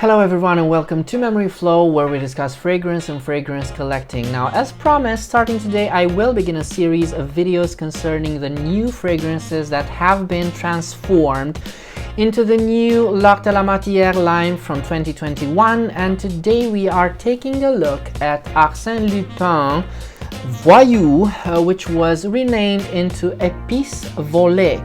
Hello everyone and welcome to Memory Flow, where we discuss fragrance and fragrance collecting. Now, as promised, starting today I will begin a series of videos concerning the new fragrances that have been transformed into the new L'Arc de la Matiere line from 2021, and today we are taking a look at Arsene Lupin Voyou, which was renamed into Epices Volees.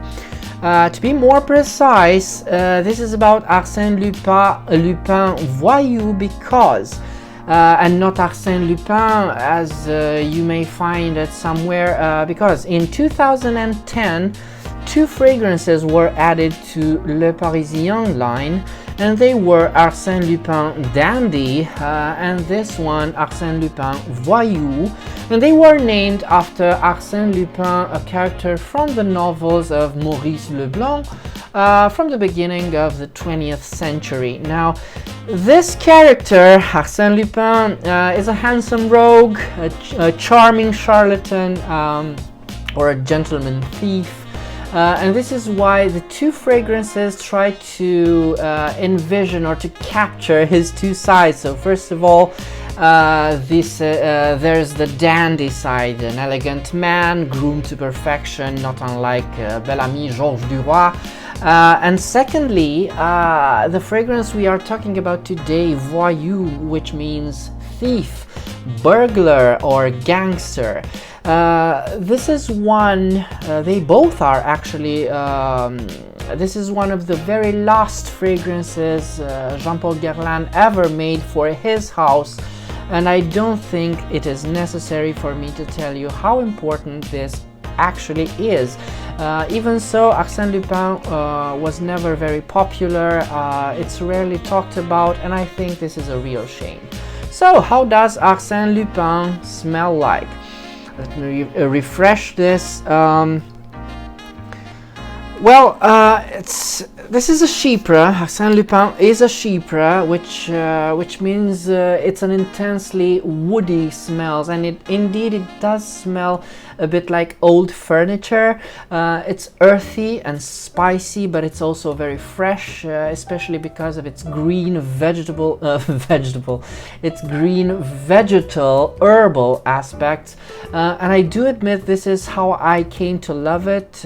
To be more precise, this is about Arsene Lupin Voyou because, and not Arsene Lupin as you may find it somewhere, because in 2010, two fragrances were added to Les Parisiens line, and they were Arsene Lupin Dandy and this one Arsene Lupin Voyou, and they were named after Arsene Lupin, a character from the novels of Maurice Leblanc from the beginning of the 20th century. Now, this character, Arsene Lupin, is a handsome rogue, a charming charlatan, or a gentleman thief. And this is why the two fragrances try to envision or to capture his two sides. So first of all, there's the dandy side, an elegant man groomed to perfection, not unlike Bel-Ami Georges Duroy. And secondly, the fragrance we are talking about today, Voyou, which means thief, burglar, or gangster. This is one, they both are actually, this is one of the very last fragrances Jean-Paul Guerlain ever made for his house, and I don't think it is necessary for me to tell you how important this actually is. Even so, Arsene Lupin was never very popular, it's rarely talked about, and I think this is a real shame. So, how does Arsene Lupin smell like? Let me refresh this. This is a chypre. Arsene Lupin is a chypre, which means it's an intensely woody smells, and it does smell a bit like old furniture. It's earthy and spicy, but it's also very fresh, especially because of its green its green vegetal herbal aspects. And I do admit this is how I came to love it,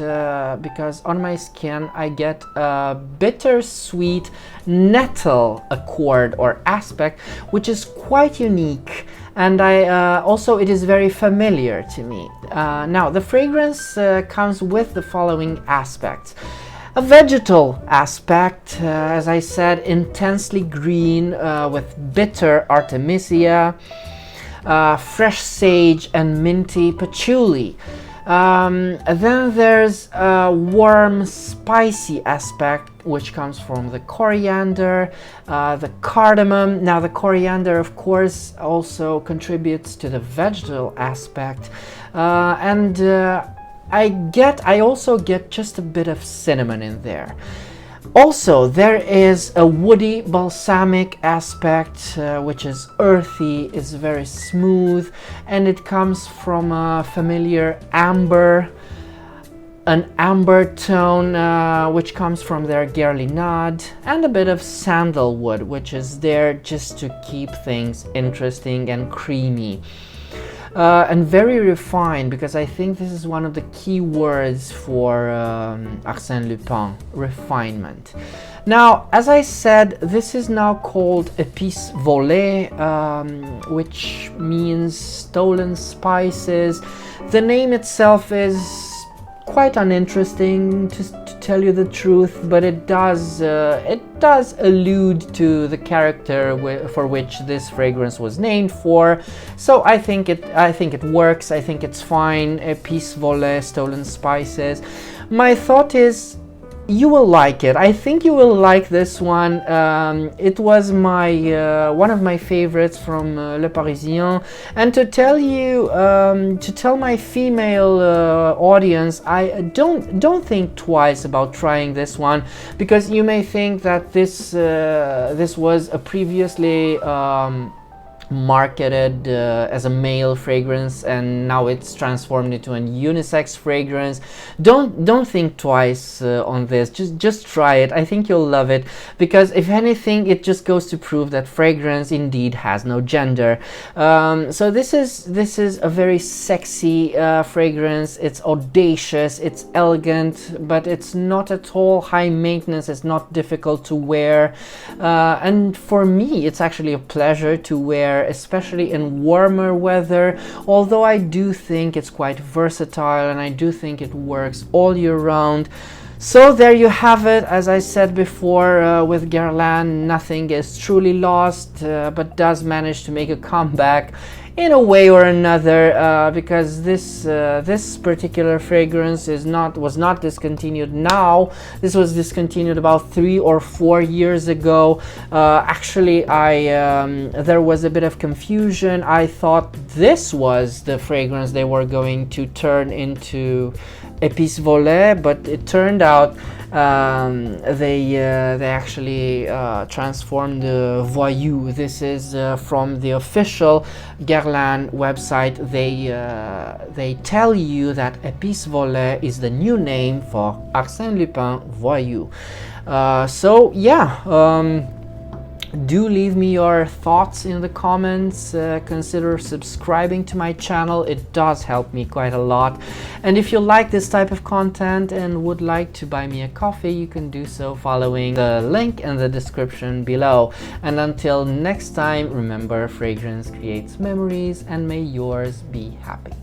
because on my skin I get a bittersweet nettle accord or aspect, which is quite unique, and also it is very familiar to me. Now, the fragrance comes with the following aspects. A vegetal aspect, as I said, intensely green with bitter artemisia, fresh sage and minty patchouli. Then there's a warm, spicy aspect, which comes from the coriander, the cardamom. Now, the coriander, of course, also contributes to the vegetal aspect, and I also get just a bit of cinnamon in there. Also, there is a woody balsamic aspect, which is earthy, is very smooth, and it comes from a familiar amber, an amber tone, which comes from their Guerlain, and a bit of sandalwood, which is there just to keep things interesting and creamy. And very refined, because I think this is one of the key words for Arsene Lupin, refinement. Now, as I said, this is now called Epices Volees, which means stolen spices. The name itself is quite uninteresting, to tell you the truth, but it does allude to the character for which this fragrance was named for. So I think it works. I think it's fine. Epices Volees, stolen spices. My thought is, you will like it. I think you will like this one. It was my one of my favorites from Les Parisiens. And to tell my female audience, I don't think twice about trying this one, because you may think that this was a previously marketed as a male fragrance, and now it's transformed into a unisex fragrance. Don't think twice on this. Just try it. I think you'll love it, because if anything, it just goes to prove that fragrance indeed has no gender. So this is a very sexy fragrance. It's audacious, it's elegant, but it's not at all high maintenance. It's not difficult to wear, and for me it's actually a pleasure to wear, especially in warmer weather, although I do think it's quite versatile and I do think it works all year round. So there you have it. As I said before, with Guerlain, nothing is truly lost, but does manage to make a comeback in a way or another, because this particular fragrance was not discontinued now. This was discontinued about 3 or 4 years ago. Actually, there was a bit of confusion. I thought this was the fragrance they were going to turn into Epices Volees, but it turned out they actually transformed the Voyou. This is from the official Guerlain website. They tell you that Epices Volees is the new name for Arsene Lupin Voyou. So yeah. Do leave me your thoughts in the comments. Consider subscribing to my channel. It does help me quite a lot. And if you like this type of content and would like to buy me a coffee, you can do so following the link in the description below. And until next time, remember, fragrance creates memories, and may yours be happy.